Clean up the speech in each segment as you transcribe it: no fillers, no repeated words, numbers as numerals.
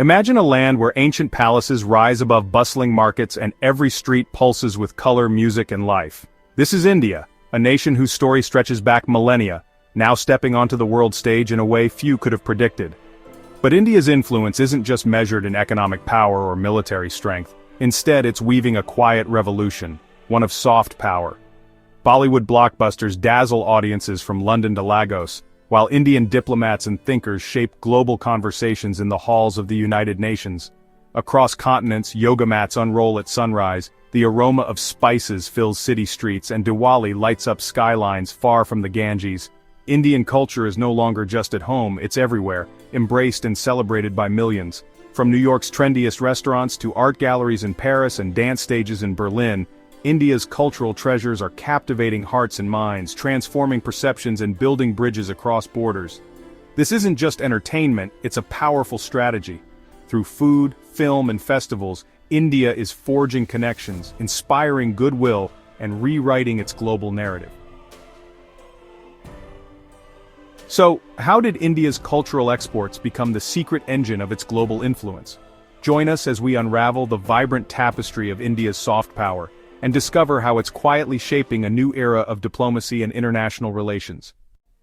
Imagine a land where ancient palaces rise above bustling markets and every street pulses with color, music, and life. This is India, a nation whose story stretches back millennia, now stepping onto the world stage in a way few could have predicted. But India's influence isn't just measured in economic power or military strength. Instead, it's weaving a quiet revolution, one of soft power. Bollywood blockbusters dazzle audiences from London to Lagos, while Indian diplomats and thinkers shape global conversations in the halls of the United Nations. Across continents, yoga mats unroll at sunrise, the aroma of spices fills city streets, and Diwali lights up skylines far from the Ganges. Indian culture is no longer just at home, it's everywhere, embraced and celebrated by millions. From New York's trendiest restaurants to art galleries in Paris and dance stages in Berlin, India's cultural treasures are captivating hearts and minds, transforming perceptions and building bridges across borders. This isn't just entertainment, it's a powerful strategy. Through food, film, and festivals, India is forging connections, inspiring goodwill, and rewriting its global narrative. So, how did India's cultural exports become the secret engine of its global influence? Join us as we unravel the vibrant tapestry of India's soft power, and discover how it's quietly shaping a new era of diplomacy and international relations.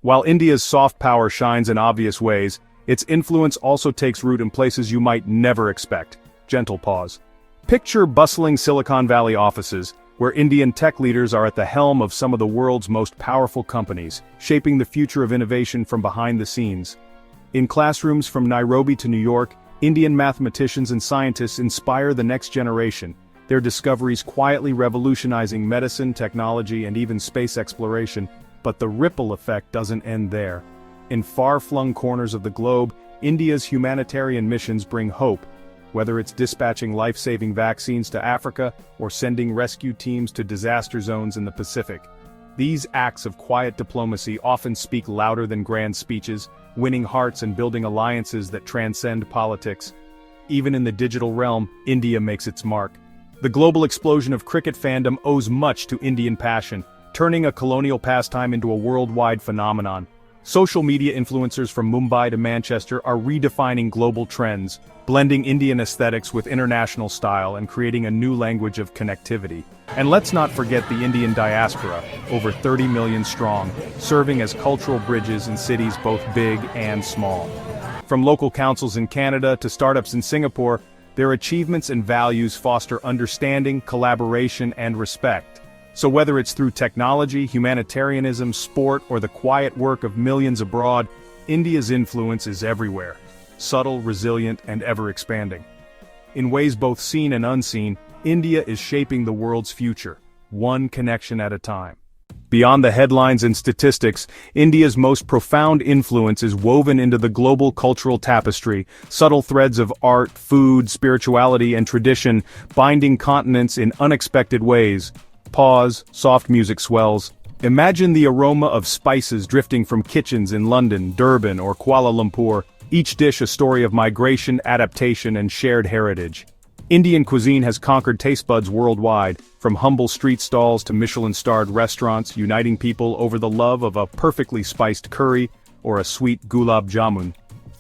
While India's soft power shines in obvious ways, its influence also takes root in places you might never expect. Gentle pause. Picture bustling Silicon Valley offices, where Indian tech leaders are at the helm of some of the world's most powerful companies, shaping the future of innovation from behind the scenes. In classrooms from Nairobi to New York, Indian mathematicians and scientists inspire the next generation, their discoveries quietly revolutionizing medicine, technology, and even space exploration. But the ripple effect doesn't end there. In far-flung corners of the globe, India's humanitarian missions bring hope, whether it's dispatching life-saving vaccines to Africa or sending rescue teams to disaster zones in the Pacific. These acts of quiet diplomacy often speak louder than grand speeches, winning hearts and building alliances that transcend politics. Even in the digital realm, India makes its mark. The global explosion of cricket fandom owes much to Indian passion, turning a colonial pastime into a worldwide phenomenon. Social media influencers from Mumbai to Manchester are redefining global trends, blending Indian aesthetics with international style and creating a new language of connectivity. And let's not forget the Indian diaspora, over 30 million strong, serving as cultural bridges in cities both big and small. From local councils in Canada to startups in Singapore, their achievements and values foster understanding, collaboration, and respect. So whether it's through technology, humanitarianism, sport, or the quiet work of millions abroad, India's influence is everywhere. Subtle, resilient, and ever-expanding. In ways both seen and unseen, India is shaping the world's future, one connection at a time. Beyond the headlines and statistics, India's most profound influence is woven into the global cultural tapestry, subtle threads of art, food, spirituality, and tradition, binding continents in unexpected ways. Pause, soft music swells. Imagine the aroma of spices drifting from kitchens in London, Durban, or Kuala Lumpur, each dish a story of migration, adaptation, and shared heritage. Indian cuisine has conquered taste buds worldwide, from humble street stalls to Michelin-starred restaurants, uniting people over the love of a perfectly spiced curry or a sweet gulab jamun.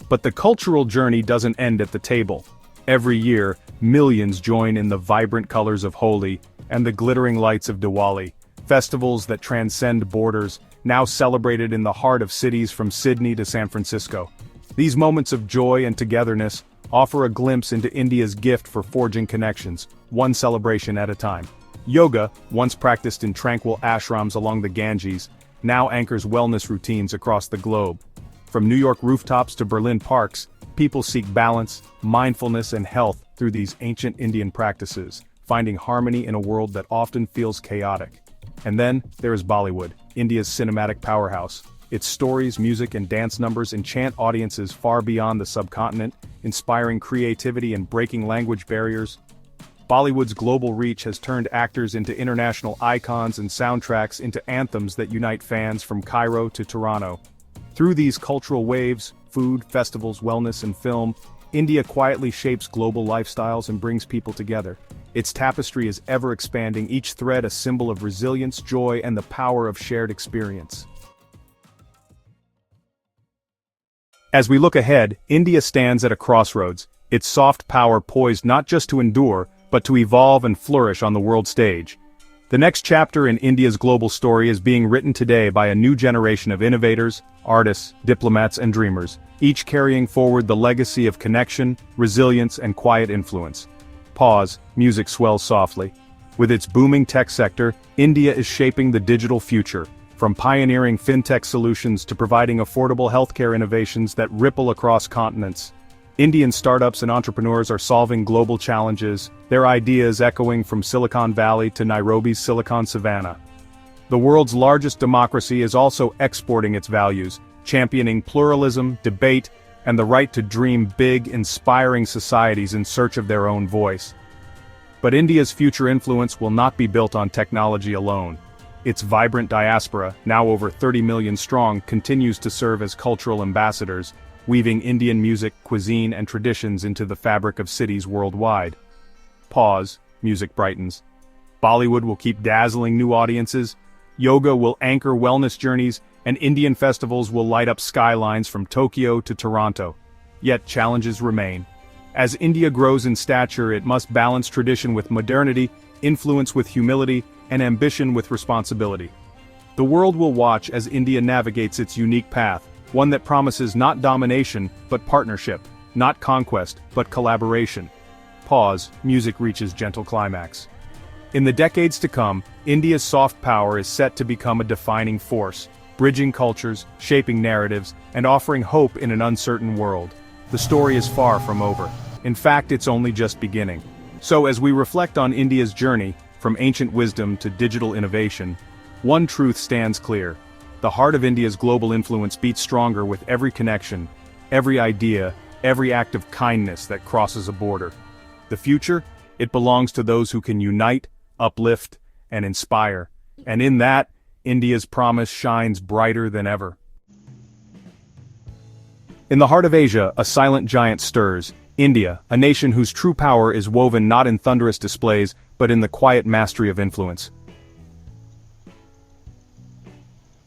But the cultural journey doesn't end at the table. Every year, millions join in the vibrant colors of Holi and the glittering lights of Diwali, festivals that transcend borders, now celebrated in the heart of cities from Sydney to San Francisco. These moments of joy and togetherness offer a glimpse into India's gift for forging connections, one celebration at a time. Yoga, once practiced in tranquil ashrams along the Ganges, now anchors wellness routines across the globe. From New York rooftops to Berlin parks, people seek balance, mindfulness, and health through these ancient Indian practices, finding harmony in a world that often feels chaotic. And then, there is Bollywood, India's cinematic powerhouse. Its stories, music, and dance numbers enchant audiences far beyond the subcontinent, inspiring creativity and breaking language barriers. Bollywood's global reach has turned actors into international icons and soundtracks into anthems that unite fans from Cairo to Toronto. Through these cultural waves, food, festivals, wellness, and film, India quietly shapes global lifestyles and brings people together. Its tapestry is ever-expanding, each thread a symbol of resilience, joy, and the power of shared experience. As we look ahead, India stands at a crossroads, its soft power poised not just to endure, but to evolve and flourish on the world stage. The next chapter in India's global story is being written today by a new generation of innovators, artists, diplomats and dreamers, each carrying forward the legacy of connection, resilience and quiet influence. Pause, music swells softly. With its booming tech sector, India is shaping the digital future, from pioneering fintech solutions to providing affordable healthcare innovations that ripple across continents. Indian startups and entrepreneurs are solving global challenges, their ideas echoing from Silicon Valley to Nairobi's Silicon Savannah. The world's largest democracy is also exporting its values, championing pluralism, debate, and the right to dream big, inspiring societies in search of their own voice. But India's future influence will not be built on technology alone. Its vibrant diaspora, now over 30 million strong, continues to serve as cultural ambassadors, weaving Indian music, cuisine and traditions into the fabric of cities worldwide. Pause, music brightens. Bollywood will keep dazzling new audiences, yoga will anchor wellness journeys, and Indian festivals will light up skylines from Tokyo to Toronto. Yet challenges remain. As India grows in stature, it must balance tradition with modernity, influence with humility, and ambition with responsibility. The world will watch as India navigates its unique path, one that promises not domination, but partnership, not conquest, but collaboration. Pause, music reaches gentle climax. In the decades to come, India's soft power is set to become a defining force, bridging cultures, shaping narratives, and offering hope in an uncertain world. The story is far from over. In fact, it's only just beginning. So as we reflect on India's journey, from ancient wisdom to digital innovation, one truth stands clear. The heart of India's global influence beats stronger with every connection, every idea, every act of kindness that crosses a border. The future? It belongs to those who can unite, uplift, and inspire. And in that, India's promise shines brighter than ever. In the heart of Asia, a silent giant stirs. India, a nation whose true power is woven not in thunderous displays, but in the quiet mastery of influence.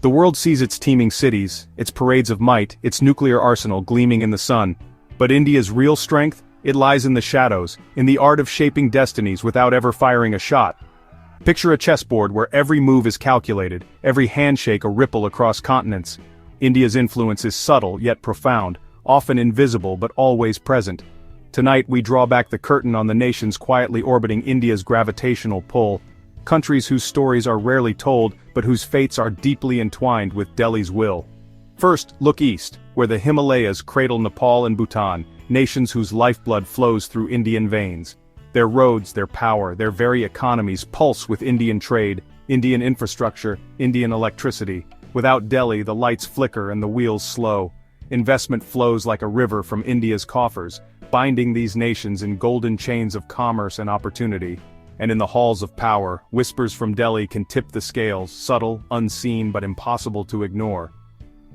The world sees its teeming cities, its parades of might, its nuclear arsenal gleaming in the sun. But India's real strength? It lies in the shadows, in the art of shaping destinies without ever firing a shot. Picture a chessboard where every move is calculated, every handshake a ripple across continents. India's influence is subtle yet profound, often invisible but always present. Tonight we draw back the curtain on the nations quietly orbiting India's gravitational pull, countries whose stories are rarely told, but whose fates are deeply entwined with Delhi's will. First, look east, where the Himalayas cradle Nepal and Bhutan, nations whose lifeblood flows through Indian veins. Their roads, their power, their very economies pulse with Indian trade, Indian infrastructure, Indian electricity. Without Delhi, the lights flicker and the wheels slow. Investment flows like a river from India's coffers, binding these nations in golden chains of commerce and opportunity. And in the halls of power, whispers from Delhi can tip the scales, subtle, unseen but impossible to ignore.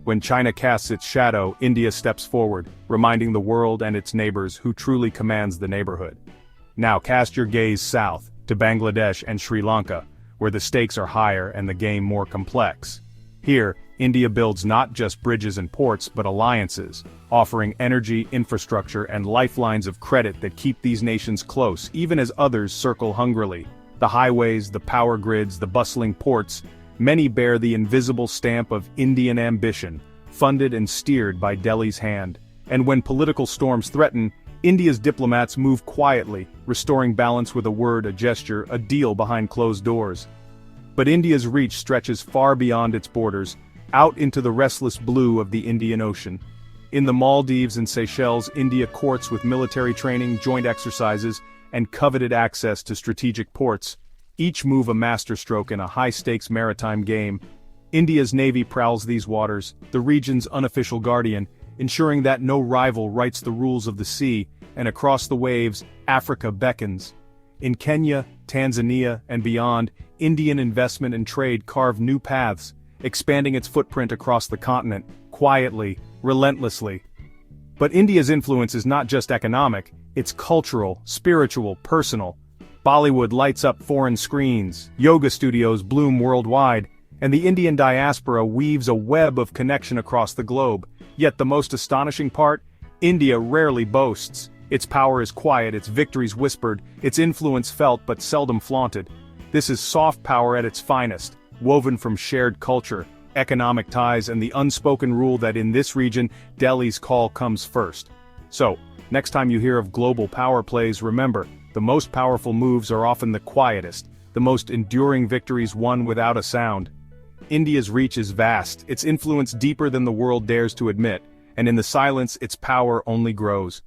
When China casts its shadow, India steps forward, reminding the world and its neighbors who truly commands the neighborhood. Now cast your gaze south, to Bangladesh and Sri Lanka, where the stakes are higher and the game more complex. Here, India builds not just bridges and ports but alliances, offering energy, infrastructure and lifelines of credit that keep these nations close even as others circle hungrily. The highways, the power grids, the bustling ports, many bear the invisible stamp of Indian ambition, funded and steered by Delhi's hand. And when political storms threaten, India's diplomats move quietly, restoring balance with a word, a gesture, a deal behind closed doors. But India's reach stretches far beyond its borders, out into the restless blue of the Indian Ocean. In the Maldives and Seychelles, India courts with military training, joint exercises, and coveted access to strategic ports, each move a masterstroke in a high-stakes maritime game. India's navy prowls these waters, the region's unofficial guardian, ensuring that no rival writes the rules of the sea, and across the waves, Africa beckons. In Kenya, Tanzania, and beyond, Indian investment and trade carve new paths, expanding its footprint across the continent, quietly, relentlessly. But India's influence is not just economic, it's cultural, spiritual, personal. Bollywood lights up foreign screens, yoga studios bloom worldwide, and the Indian diaspora weaves a web of connection across the globe. Yet the most astonishing part? India rarely boasts. Its power is quiet, its victories whispered, its influence felt but seldom flaunted. This is soft power at its finest, woven from shared culture, economic ties and the unspoken rule that in this region, Delhi's call comes first. So, next time you hear of global power plays, remember, the most powerful moves are often the quietest, the most enduring victories won without a sound. India's reach is vast, its influence deeper than the world dares to admit, and in the silence its power only grows.